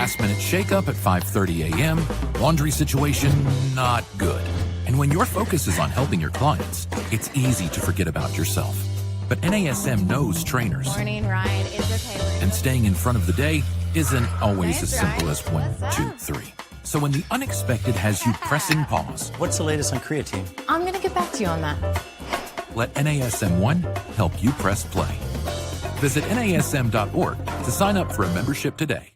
last-minute shakeup at 5:30 a.m., laundry situation not good. And when your focus is on helping your clients, it's easy to forget about yourself. But NASM knows trainers. Morning ride is okay. And staying in front of the day isn't always Nice as simple ride. as 1, What's 2, up? 3. So when the unexpected has you pressing pause, What's the latest on creatine? I'm going to get back to you on that. let NASM1 help you press play. Visit NASM.org to sign up for a membership today.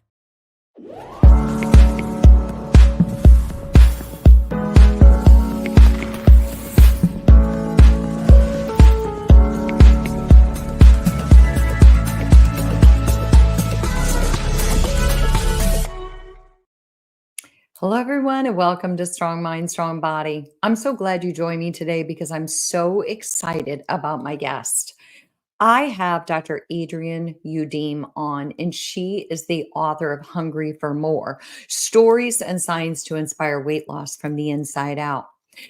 Hello, everyone, and welcome to Strong Mind, Strong Body. I'm so glad you joined me today because I'm so excited about my guest. I have Dr. Adrienne Youdim on, and she is the author of Hungry for More, Stories and Science to Inspire Weight Loss from the Inside Out.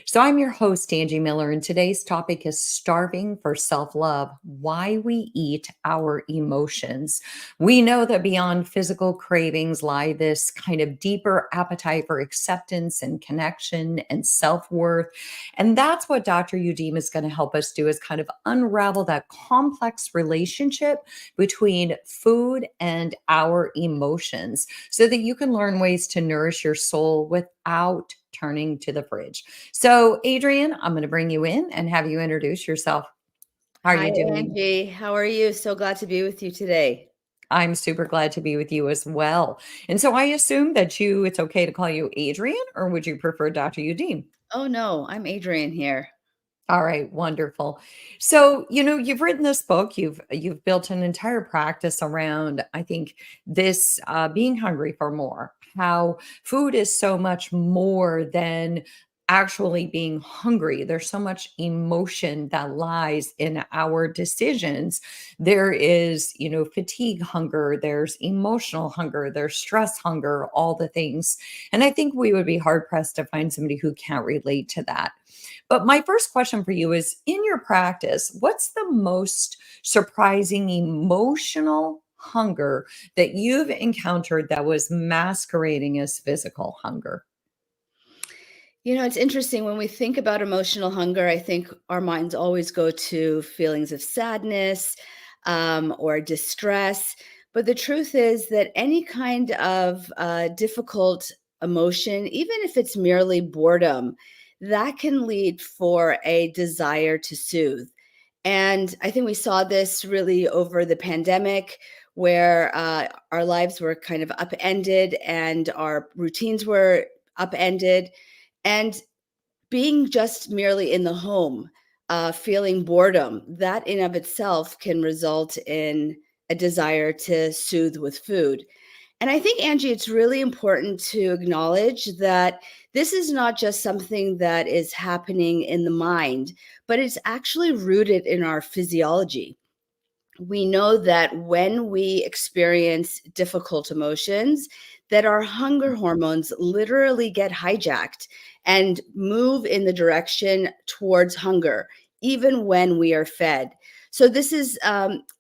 So I'm your host, Angie Miller, and today's topic is starving for self-love, why we eat our emotions. We know that beyond physical cravings lie this kind of deeper appetite for acceptance and connection and self-worth. And that's what Dr. Youdim is going to help us do, is kind of unravel that complex relationship between food and our emotions so that you can learn ways to nourish your soul without turning to the fridge. So, Adrienne, I'm going to bring you in and have you introduce yourself. How are Hi, you doing? Angie. How are you? So glad to be with you today. I'm super glad to be with you as well. And so I assume that it's okay to call you Adrienne, or would you prefer Dr. Youdim? Oh no, I'm Adrienne here. All right, wonderful. So, you've written this book, you've built an entire practice around, I think, this being hungry for more, how food is so much more than actually being hungry. There's so much emotion that lies in our decisions. There is, fatigue hunger, there's emotional hunger, there's stress hunger, all the things. And I think we would be hard pressed to find somebody who can't relate to that. But my first question for you is, in your practice, what's the most surprising emotional hunger that you've encountered that was masquerading as physical hunger? You know, it's interesting when we think about emotional hunger, I think our minds always go to feelings of sadness or distress. But the truth is that any kind of difficult emotion, even if it's merely boredom, that can lead for a desire to soothe. And I think we saw this really over the pandemic, where our lives were kind of upended and our routines were upended. And being just merely in the home, feeling boredom, that in of itself can result in a desire to soothe with food. And I think, Angie, it's really important to acknowledge that this is not just something that is happening in the mind, but it's actually rooted in our physiology. We know that when we experience difficult emotions, that our hunger hormones literally get hijacked and move in the direction towards hunger, even when we are fed. So this is,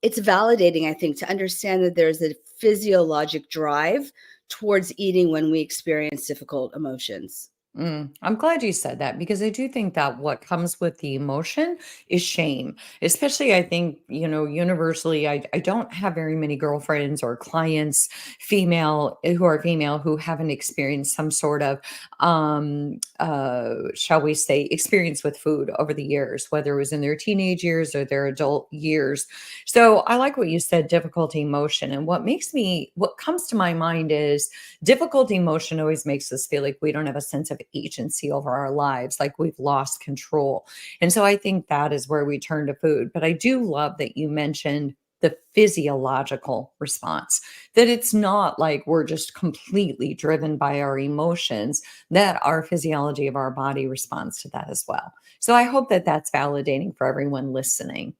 it's validating, I think, to understand that there's a physiologic drive towards eating when we experience difficult emotions. I'm glad you said that because I do think that what comes with the emotion is shame. Especially, I think, universally, I don't have very many girlfriends or clients, female who haven't experienced some sort of, shall we say, experience with food over the years, whether it was in their teenage years or their adult years. So I like what you said, difficult emotion. And what comes to my mind is difficult emotion always makes us feel like we don't have a sense of agency over our lives, like we've lost control. And so I think that is where we turn to food. But I do love that you mentioned the physiological response, that it's not like we're just completely driven by our emotions, that our physiology of our body responds to that as well. So I hope that that's validating for everyone listening.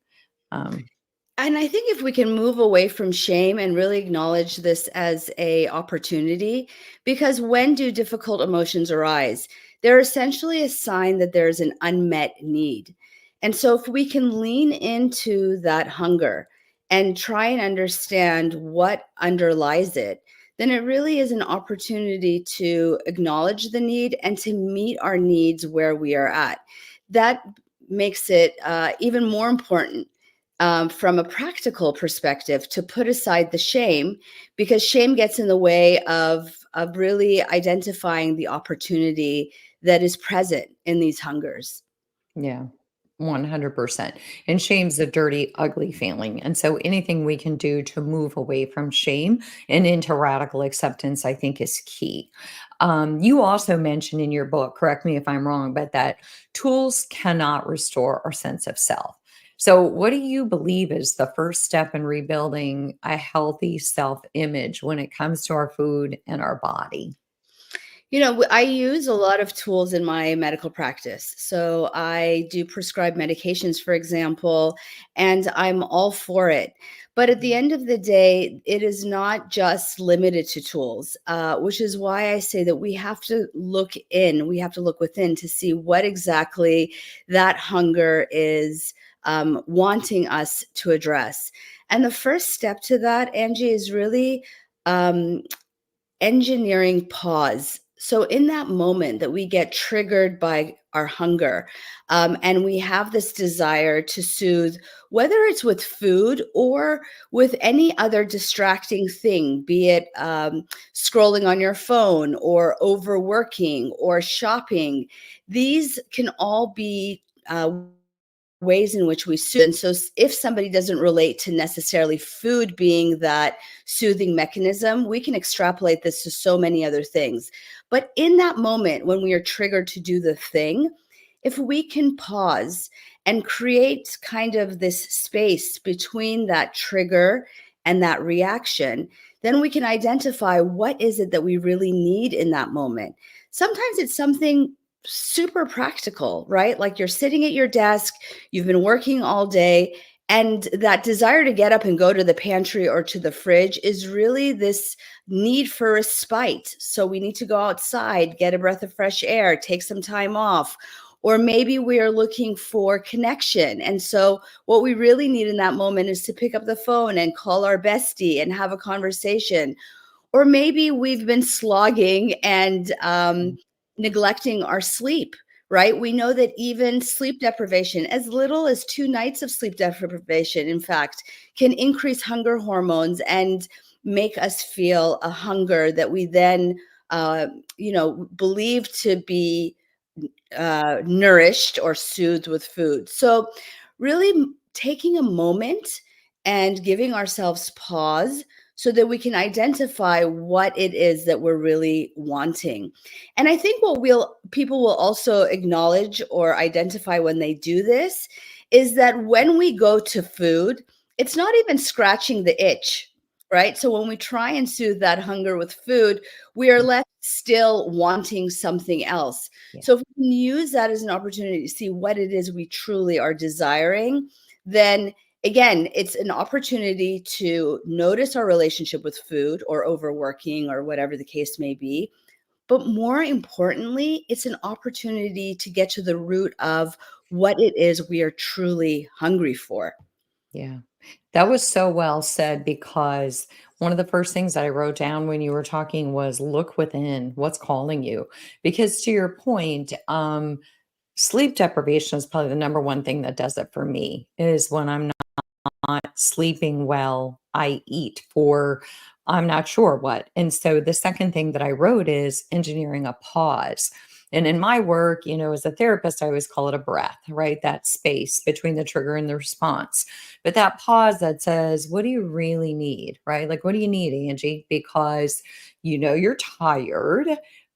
And I think if we can move away from shame and really acknowledge this as a opportunity, because when do difficult emotions arise? They're essentially a sign that there's an unmet need. And so if we can lean into that hunger and try and understand what underlies it, then it really is an opportunity to acknowledge the need and to meet our needs where we are at. That makes it even more important from a practical perspective to put aside the shame, because shame gets in the way of really identifying the opportunity that is present in these hungers. Yeah, 100%. And shame's a dirty, ugly feeling. And so anything we can do to move away from shame and into radical acceptance, I think is key. You also mentioned in your book, correct me if I'm wrong, but that tools cannot restore our sense of self. So, what do you believe is the first step in rebuilding a healthy self image when it comes to our food and our body? I use a lot of tools in my medical practice. So I do prescribe medications, for example, and I'm all for it. But at the end of the day, it is not just limited to tools, which is why I say that we have to look in, we have to look within to see what exactly that hunger is wanting us to address. And the first step to that, Angie, is really um, engineering pause. So, in that moment that we get triggered by our hunger, and we have this desire to soothe, whether it's with food or with any other distracting thing, be it scrolling on your phone or overworking or shopping, these can all be ways in which we soothe. And so, if somebody doesn't relate to necessarily food being that soothing mechanism, we can extrapolate this to so many other things. But in that moment when we are triggered to do the thing, if we can pause and create kind of this space between that trigger and that reaction, then we can identify what is it that we really need in that moment. Sometimes it's something super practical, right? Like you're sitting at your desk, you've been working all day, and that desire to get up and go to the pantry or to the fridge is really this need for respite. So we need to go outside, get a breath of fresh air, take some time off. Or maybe we are looking for connection. And so what we really need in that moment is to pick up the phone and call our bestie and have a conversation. Or maybe we've been slogging and neglecting our sleep, right? We know that even sleep deprivation, as little as 2 nights of sleep deprivation, in fact, can increase hunger hormones and make us feel a hunger that we then, believe to be nourished or soothed with food. So, really taking a moment and giving ourselves pause so that we can identify what it is that we're really wanting. And I think what people will also acknowledge or identify when they do this is that when we go to food, it's not even scratching the itch, right? So when we try and soothe that hunger with food, we are left still wanting something else. Yeah. So if we can use that as an opportunity to see what it is we truly are desiring, then again, it's an opportunity to notice our relationship with food or overworking or whatever the case may be. But more importantly, it's an opportunity to get to the root of what it is we are truly hungry for. Yeah. That was so well said because one of the first things that I wrote down when you were talking was look within, what's calling you? Because to your point, sleep deprivation is probably the number one thing that does it for me is when I'm not sleeping well, I eat for I'm not sure what. And so the second thing that I wrote is engineering a pause. And in my work, as a therapist, I always call it a breath, right? That space between the trigger and the response. But that pause that says, what do you really need, right? Like, what do you need, Angie? Because you're tired,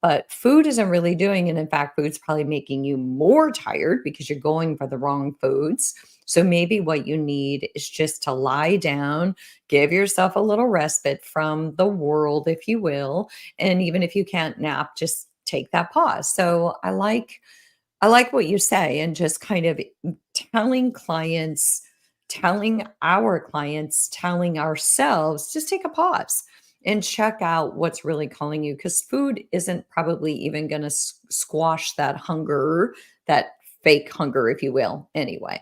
but food isn't really doing it. In fact, food's probably making you more tired because you're going for the wrong foods. So maybe what you need is just to lie down, give yourself a little respite from the world, if you will. And even if you can't nap, just take that pause. So I like what you say and just kind of telling clients, telling our clients, telling ourselves, just take a pause and check out what's really calling you because food isn't probably even going to squash that hunger, that fake hunger, if you will, anyway.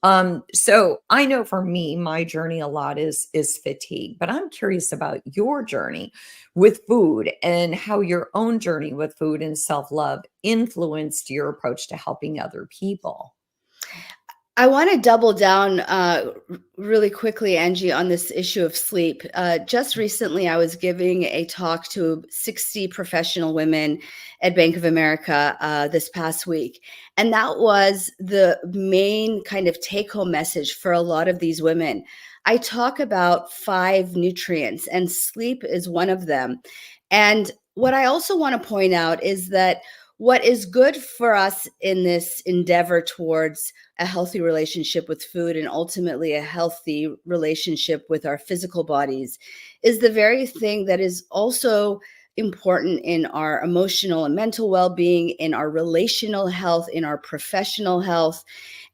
So I know for me, my journey a lot is fatigue, but I'm curious about your journey with food and how your own journey with food and self-love influenced your approach to helping other people. I want to double down really quickly, Angie, on this issue of sleep. Just recently, I was giving a talk to 60 professional women at Bank of America this past week. And that was the main kind of take home message for a lot of these women. I talk about 5 nutrients, and sleep is one of them. And what I also want to point out is that what is good for us in this endeavor towards a healthy relationship with food and ultimately a healthy relationship with our physical bodies is the very thing that is also important in our emotional and mental well-being, in our relational health, in our professional health.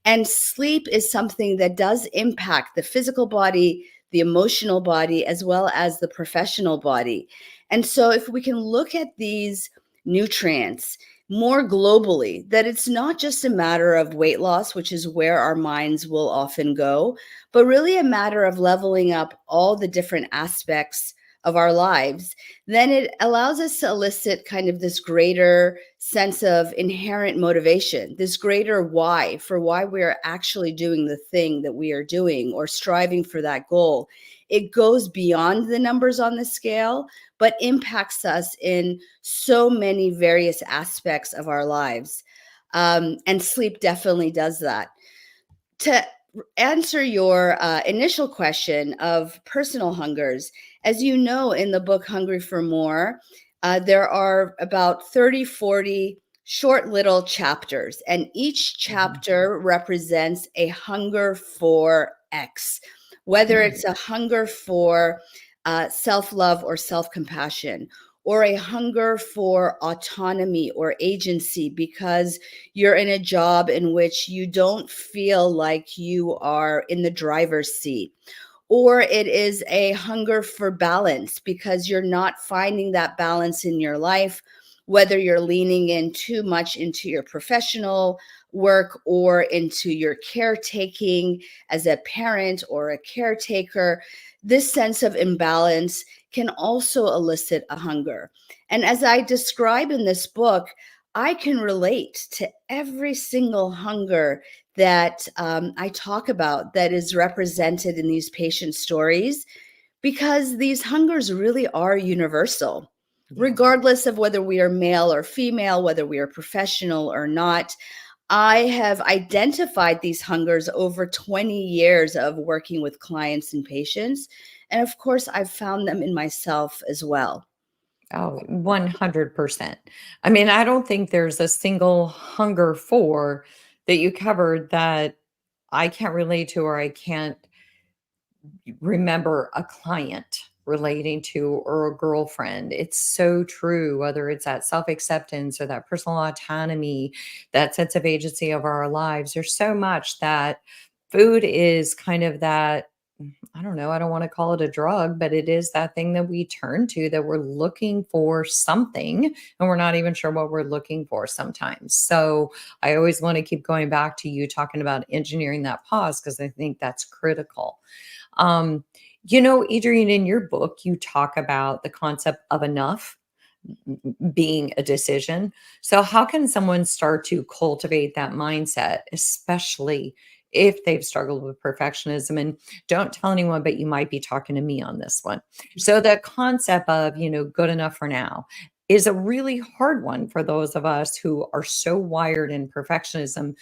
And sleep is something that does impact the physical body, the emotional body, as well as the professional body. And so if we can look at these nutrients more globally, that it's not just a matter of weight loss, which is where our minds will often go, but really a matter of leveling up all the different aspects of our lives, then it allows us to elicit kind of this greater sense of inherent motivation, this greater why for why we are actually doing the thing that we are doing or striving for that goal. It goes beyond the numbers on the scale, but impacts us in so many various aspects of our lives. And sleep definitely does that. To answer your initial question of personal hungers, as you know, in the book Hungry for More, there are about 30, 40 short little chapters, and each chapter represents a hunger for X, whether it's a hunger for self-love or self-compassion, or a hunger for autonomy or agency because you're in a job in which you don't feel like you are in the driver's seat. Or it is a hunger for balance because you're not finding that balance in your life, whether you're leaning in too much into your professional work or into your caretaking as a parent or a caretaker. This sense of imbalance can also elicit a hunger. And as I describe in this book, I can relate to every single hunger that I talk about that is represented in these patient stories, because these hungers really are universal, regardless of whether we are male or female, whether we are professional or not. I have identified these hungers over 20 years of working with clients and patients. And of course, I've found them in myself as well. Oh, 100%. I mean, I don't think there's a single hunger for that you covered that I can't relate to or I can't remember a client relating to or a girlfriend. It's so true, whether it's that self acceptance or that personal autonomy, that sense of agency of our lives. There's so much that food is kind of that. I don't know, I don't want to call it a drug, but it is that thing that we turn to that we're looking for something and we're not even sure what we're looking for sometimes. So I always want to keep going back to you talking about engineering that pause because I think that's critical. Um, Adrienne, in your book, you talk about the concept of enough being a decision. So, how can someone start to cultivate that mindset, especially if they've struggled with perfectionism? And don't tell anyone, but you might be talking to me on this one. So, the concept of, good enough for now is a really hard one for those of us who are so wired in perfectionism,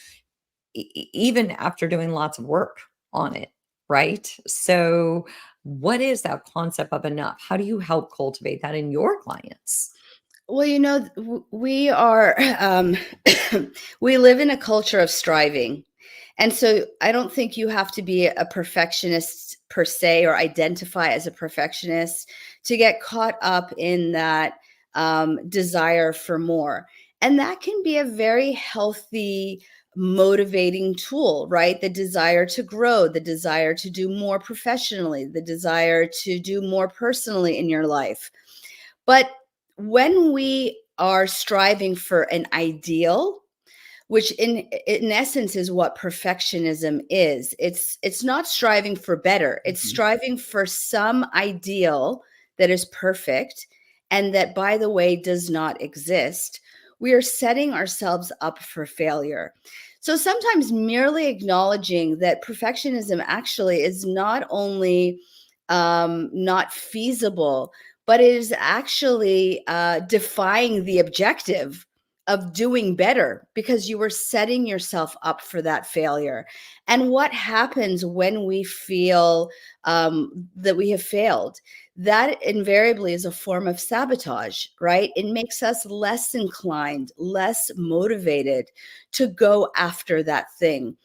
even after doing lots of work on it, right? So, what is that concept of enough? How do you help cultivate that in your clients? Well, we are, we live in a culture of striving. And so I don't think you have to be a perfectionist per se or identify as a perfectionist to get caught up in that desire for more. And that can be a very healthy, motivating tool, right? The desire to grow, the desire to do more professionally, the desire to do more personally in your life. But when we are striving for an ideal, which in essence is what perfectionism is. It's not striving for better. It's striving for some ideal that is perfect and that, by the way, does not exist. We are setting ourselves up for failure. So sometimes merely acknowledging that perfectionism actually is not only not feasible, but it is actually defying the objective of doing better, because you were setting yourself up for that failure. And what happens when we feel that we have failed? That invariably is a form of sabotage, right? It makes us less inclined, less motivated to go after that thing.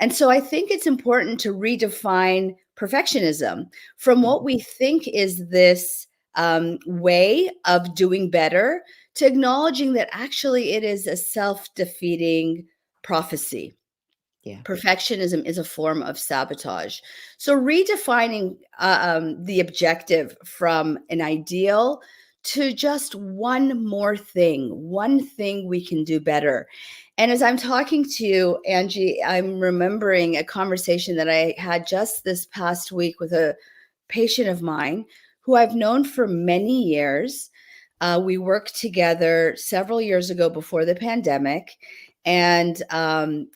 And so I think it's important to redefine perfectionism from what we think is this way of doing better to acknowledging that actually it is a self-defeating prophecy. Yeah. Perfectionism is a form of sabotage. So redefining the objective from an ideal to just one thing we can do better. And as I'm talking to you, Angie, I'm remembering a conversation that I had just this past week with a patient of mine who I've known for many years. We worked together several years ago before the pandemic, and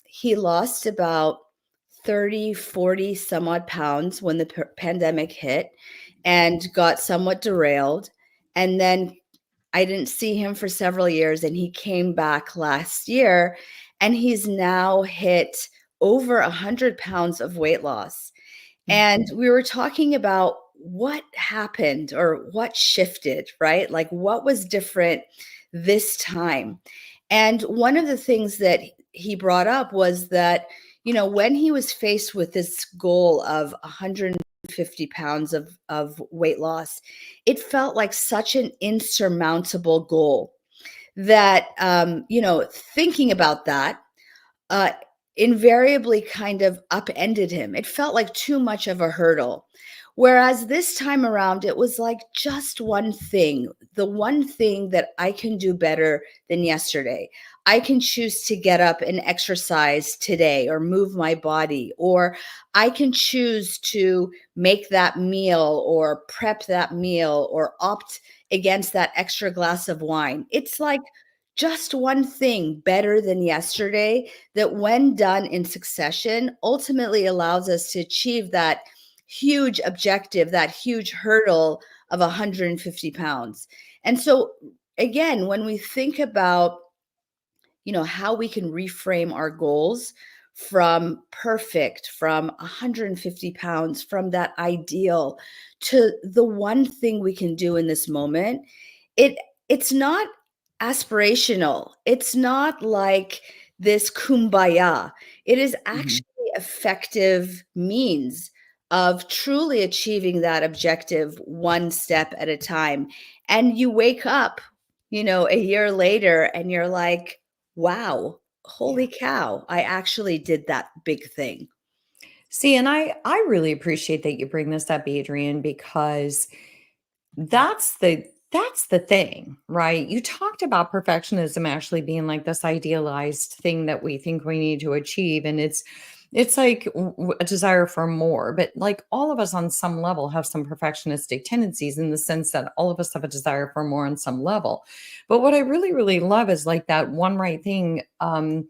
he lost about 30, 40 some odd pounds when the pandemic hit and got somewhat derailed. And then I didn't see him for several years, and he came back last year, and he's now hit over 100 pounds of weight loss. And we were talking about what happened or what shifted, right? Like what was different this time. And one of the things that he brought up was that, when he was faced with this goal of 150 pounds of weight loss, it felt like such an insurmountable goal that, thinking about that, uh, invariably kind of upended him. It felt like too much of a hurdle. Whereas this time around, it was like just one thing, the one thing that I can do better than yesterday. I can choose to get up and exercise today or move my body, or I can choose to make that meal or prep that meal or opt against that extra glass of wine. It's like just one thing better than yesterday that, when done in succession, ultimately allows us to achieve that huge objective, that huge hurdle of 150 pounds. And so again, when we think about, how we can reframe our goals from perfect, from 150 pounds, from that ideal to the one thing we can do in this moment, it's not aspirational. It's not like this kumbaya. It is actually effective means of truly achieving that objective one step at a time. And you wake up, a year later and you're like, wow, holy cow, I actually did that big thing. See, and I really appreciate that you bring this up, Adrienne, because that's the thing, right? You talked about perfectionism actually being like this idealized thing that we think we need to achieve, and it's like a desire for more. But like all of us on some level have some perfectionistic tendencies, in the sense that all of us have a desire for more on some level. But what I really, really love is like that one right thing. I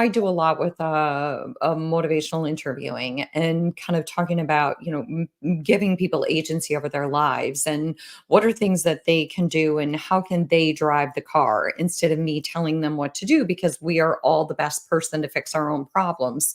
do a lot with motivational interviewing and kind of talking about, giving people agency over their lives and what are things that they can do and how can they drive the car instead of me telling them what to do, because we are all the best person to fix our own problems.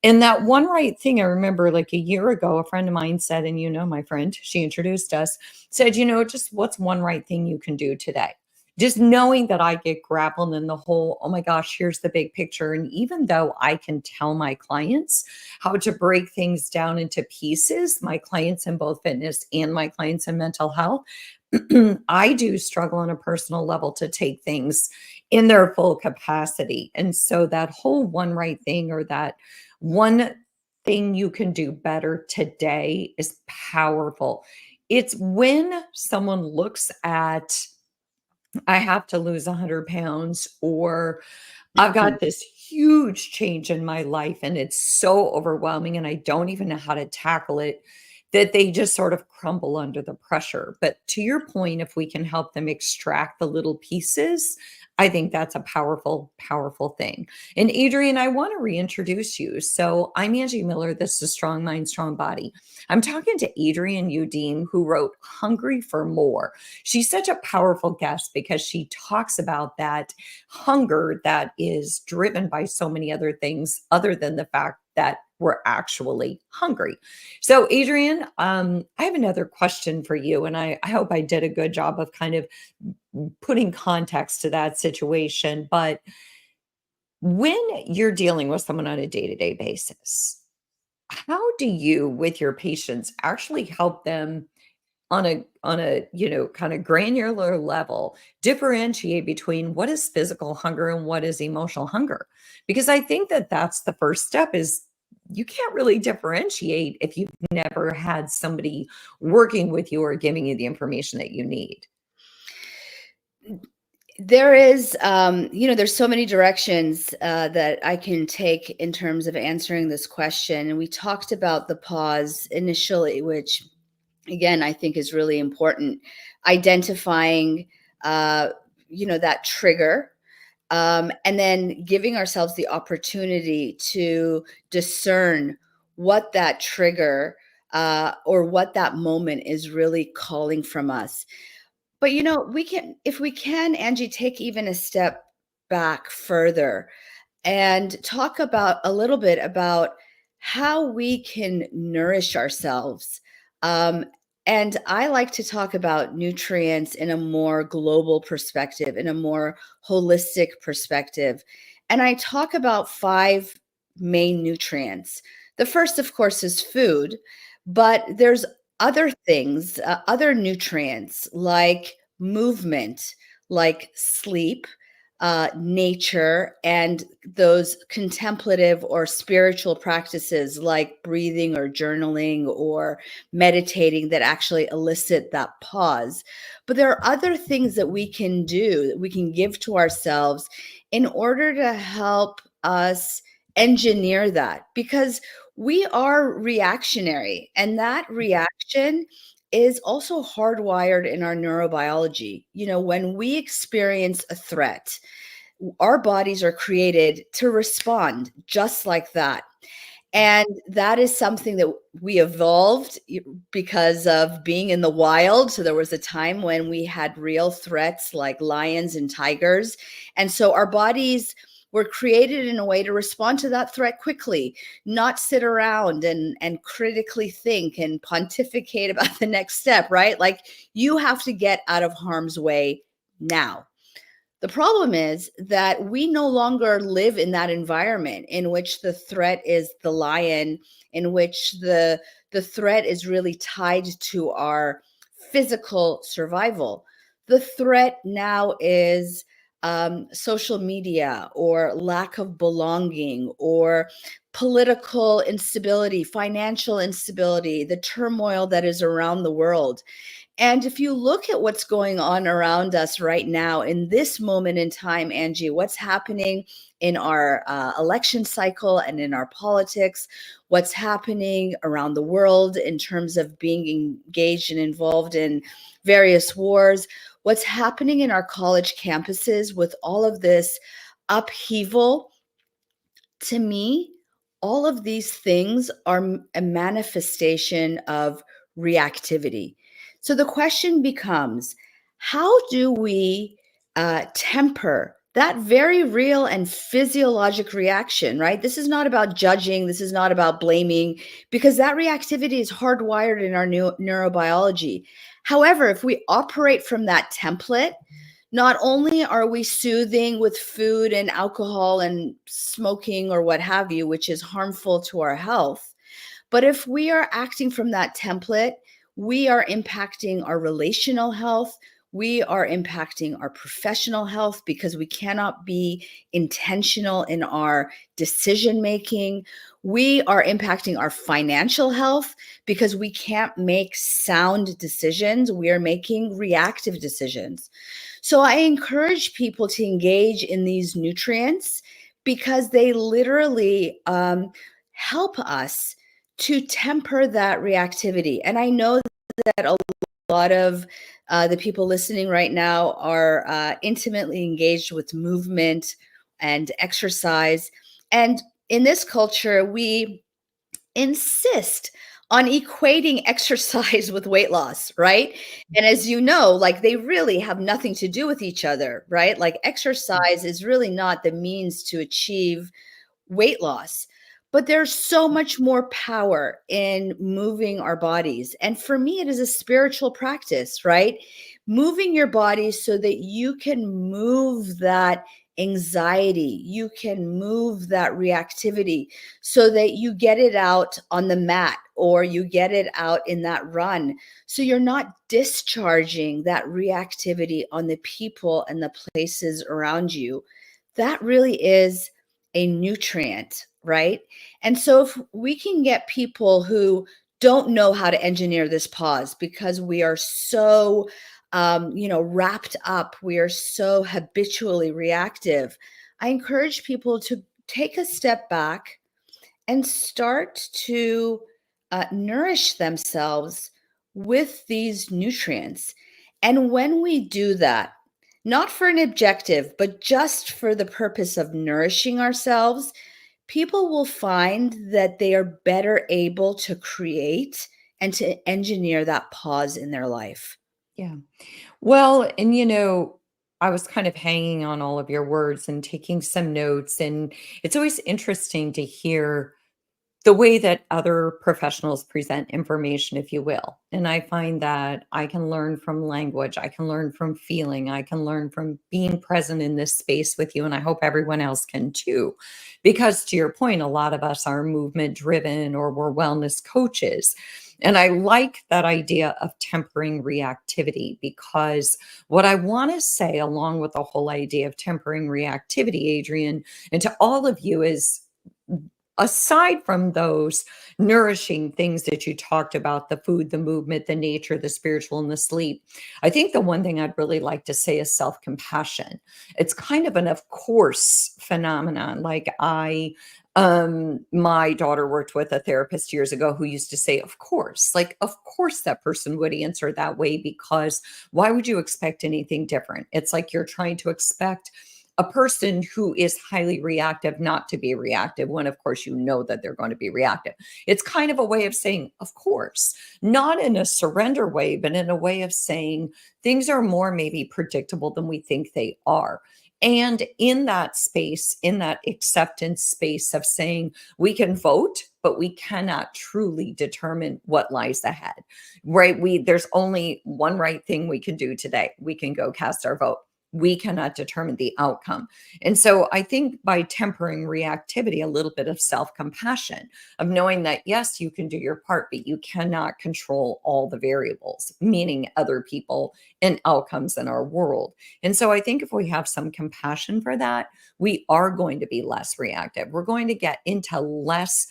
And that one right thing, I remember like a year ago, a friend of mine said, and my friend, she introduced us, said, just what's one right thing you can do today? Just knowing that I get grappled in the whole, oh my gosh, here's the big picture. And even though I can tell my clients how to break things down into pieces, my clients in both fitness and my clients in mental health, I do struggle on a personal level to take things in their full capacity. And so that whole one right thing, or that one thing you can do better today, is powerful. It's when someone looks at I have to lose 100 pounds, or I've got this huge change in my life and it's so overwhelming and I don't even know how to tackle it, that they just sort of crumble under the pressure. But to your point, if we can help them extract the little pieces, I think that's a powerful, powerful thing. And Adrienne, I want to reintroduce you. So I'm Angie Miller. This is Strong Mind, Strong Body. I'm talking to Adrienne Youdim, who wrote Hungry for More. She's such a powerful guest because she talks about that hunger that is driven by so many other things other than the fact that we're actually hungry. So, Adrienne, I have another question for you, and I hope I did a good job of kind of putting context to that situation. But when you're dealing with someone on a day to day basis, how do you, with your patients, actually help them on a kind of granular level differentiate between what is physical hunger and what is emotional hunger? Because I think that that's the first step. Is you can't really differentiate if you've never had somebody working with you or giving you the information that you need. There is, there's so many directions that I can take in terms of answering this question. And we talked about the pause initially, which again, I think is really important. Identifying, that trigger, and then giving ourselves the opportunity to discern what that trigger or what that moment is really calling from us. But we can, if we can, Angie, take even a step back further and talk about a little bit about how we can nourish ourselves. Um, and I like to talk about nutrients in a more global perspective, in a more holistic perspective. And I talk about 5 main nutrients. The first, of course, is food, but there's other things, other nutrients like movement, like sleep, nature, and those contemplative or spiritual practices like breathing or journaling or meditating that actually elicit that pause. But there are other things that we can do, that we can give to ourselves in order to help us engineer that, because we are reactionary, and that reaction is also hardwired in our neurobiology. When we experience a threat, our bodies are created to respond just like that. And that is something that we evolved because of being in the wild. So there was a time when we had real threats like lions and tigers. And so our bodies were created in a way to respond to that threat quickly, not sit around and critically think and pontificate about the next step, right? Like, you have to get out of harm's way now. The problem is that we no longer live in that environment in which the threat is the lion, in which the threat is really tied to our physical survival. The threat now is social media, or lack of belonging, or political instability, financial instability, the turmoil that is around the world. And if you look at what's going on around us right now in this moment in time, Angie, what's happening in our election cycle and in our politics, what's happening around the world in terms of being engaged and involved in various wars, what's happening in our college campuses with all of this upheaval, to me, all of these things are a manifestation of reactivity. So the question becomes, how do we temper that very real and physiologic reaction, right? This is not about judging. This is not about blaming, because that reactivity is hardwired in our neurobiology. However, if we operate from that template, not only are we soothing with food and alcohol and smoking or what have you, which is harmful to our health, but if we are acting from that template, we are impacting our relational health. We are impacting our professional health, because we cannot be intentional in our decision making. We are impacting our financial health, because we can't make sound decisions. We are making reactive decisions. So I encourage people to engage in these nutrients because they literally help us to temper that reactivity. And I know that a lot of the people listening right now are intimately engaged with movement and exercise. And in this culture, we insist on equating exercise with weight loss, right? And as you know, like they really have nothing to do with each other, right? Like exercise is really not the means to achieve weight loss. But there's so much more power in moving our bodies. And for me, it is a spiritual practice, right? Moving your body so that you can move that anxiety, you can move that reactivity so that you get it out on the mat or you get it out in that run. So you're not discharging that reactivity on the people and the places around you. That really is a nutrient, right? And so if we can get people who don't know how to engineer this pause because we are so wrapped up, we are so habitually reactive, I encourage people to take a step back and start to nourish themselves with these nutrients. And when we do that, not for an objective, but just for the purpose of nourishing ourselves, people will find that they are better able to create and to engineer that pause in their life. Yeah. Well, and I was kind of hanging on all of your words and taking some notes, and it's always interesting to hear the way that other professionals present information, if you will. And I find that I can learn from language, I can learn from feeling, I can learn from being present in this space with you. And I hope everyone else can too. Because to your point, a lot of us are movement driven or we're wellness coaches. And I like that idea of tempering reactivity because what I want to say, along with the whole idea of tempering reactivity, Adrienne, and to all of you, is aside from those nourishing things that you talked about, the food, the movement, the nature, the spiritual, and the sleep, I think the one thing I'd really like to say is self-compassion. It's kind of an of course phenomenon. Like my daughter worked with a therapist years ago who used to say, of course, like, of course that person would answer that way, because why would you expect anything different? It's like you're trying to expect a person who is highly reactive not to be reactive when of course you know that they're going to be reactive. It's kind of a way of saying of course, not in a surrender way, but in a way of saying things are more maybe predictable than we think they are. And in that space, in that acceptance space of saying we can vote, but we cannot truly determine what lies ahead, right? There's only one right thing we can do today. We can go cast our vote. We cannot determine the outcome. And so I think by tempering reactivity, a little bit of self-compassion, of knowing that, yes, you can do your part, but you cannot control all the variables, meaning other people and outcomes in our world. And so I think if we have some compassion for that, we are going to be less reactive. We're going to get into less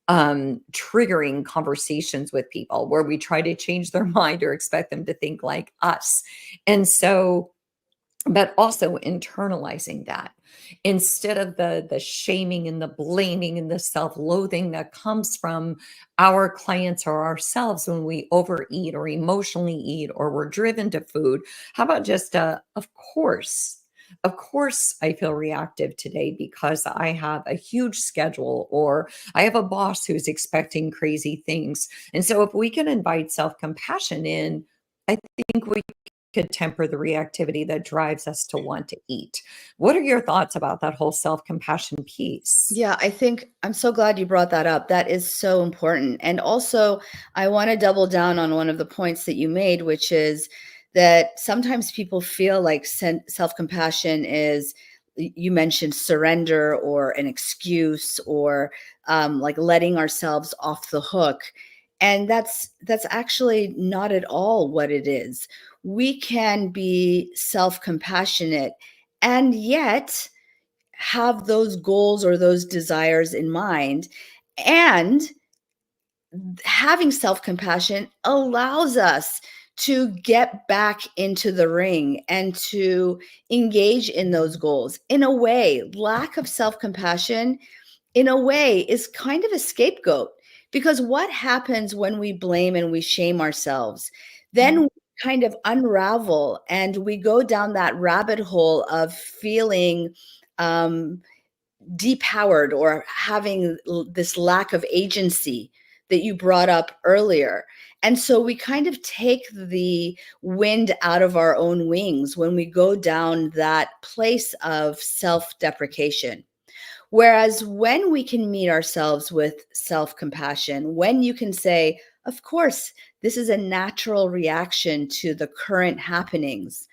triggering conversations with people where we try to change their mind or expect them to think like us. And so, but also internalizing that instead of the shaming and the blaming and the self-loathing that comes from our clients or ourselves when we overeat or emotionally eat or we're driven to food. How about just of course I feel reactive today because I have a huge schedule or I have a boss who's expecting crazy things. And so if we can invite self-compassion in, I think we could temper the reactivity that drives us to want to eat. What are your thoughts about that whole self-compassion piece? Yeah, I think I'm so glad you brought that up. That is so important. And also, I want to double down on one of the points that you made, which is that sometimes people feel like self-compassion is, you mentioned surrender or an excuse or like letting ourselves off the hook. And that's actually not at all what it is. We can be self-compassionate and yet have those goals or those desires in mind. And having self-compassion allows us to get back into the ring and to engage in those goals. In a way, lack of self-compassion, in a way, is kind of a scapegoat, because what happens when we blame and we shame ourselves? Then we kind of unravel and we go down that rabbit hole of feeling depowered or having this lack of agency that you brought up earlier. And so we kind of take the wind out of our own wings when we go down that place of self-deprecation. Whereas when we can meet ourselves with self-compassion, when you can say, of course, this is a natural reaction to the current happenings,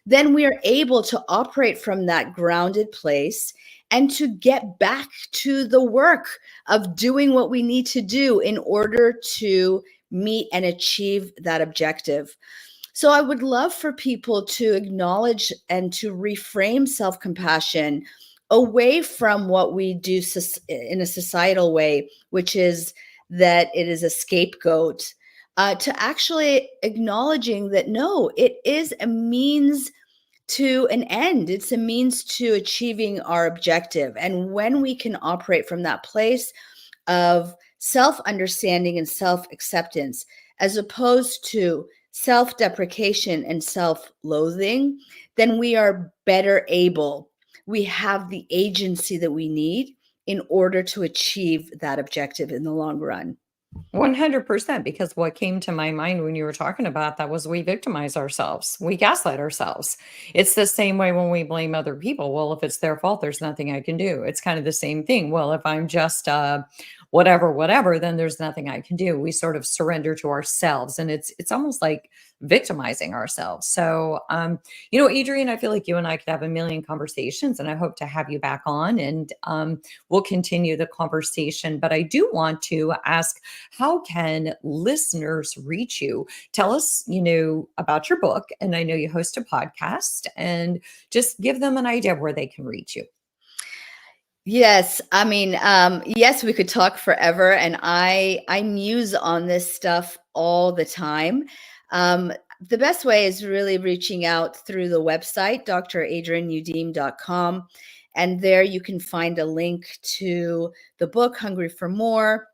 then we are able to operate from that grounded place and to get back to the work of doing what we need to do in order to meet and achieve that objective. So I would love for people to acknowledge and to reframe self-compassion away from what we do in a societal way, which is that it is a scapegoat, to actually acknowledging that, no, it is a means to an end. It's a means to achieving our objective. And when we can operate from that place of self-understanding and self-acceptance, as opposed to self-deprecation and self-loathing, then we are better able. We have the agency that we need in order to achieve that objective in the long run. 100%, because what came to my mind when you were talking about that was we victimize ourselves. We gaslight ourselves. It's the same way when we blame other people. Well, if it's their fault, there's nothing I can do. It's kind of the same thing. Well, if I'm just whatever, then there's nothing I can do. We sort of surrender to ourselves, and it's almost like victimizing ourselves. So, Adrienne, I feel like you and I could have a million conversations, and I hope to have you back on, and we'll continue the conversation. But I do want to ask, how can listeners reach you? Tell us, about your book. And I know you host a podcast, and just give them an idea of where they can reach you. Yes, I mean, yes, we could talk forever, and I muse on this stuff all the time. The best way is really reaching out through the website, dradrienneyoudim.com, and there you can find a link to the book, Hungry for More.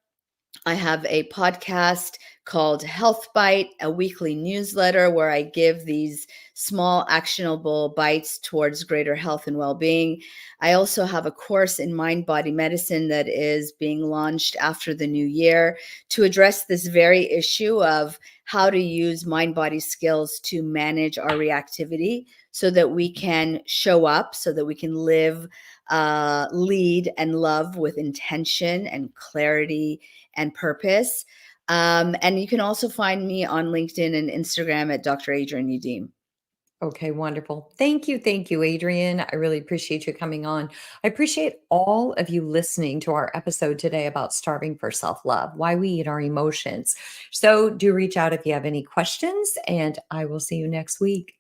I have a podcast called Health Bite, a weekly newsletter where I give these small actionable bites towards greater health and well-being. I also have a course in mind-body medicine that is being launched after the new year to address this very issue of how to use mind-body skills to manage our reactivity so that we can show up, so that we can live, lead, and love with intention and clarity and purpose. And you can also find me on LinkedIn and Instagram at Dr. Adrienne Youdim. Okay, wonderful. Thank you. Thank you, Adrienne. I really appreciate you coming on. I appreciate all of you listening to our episode today about starving for self-love, why we eat our emotions. So do reach out if you have any questions, and I will see you next week.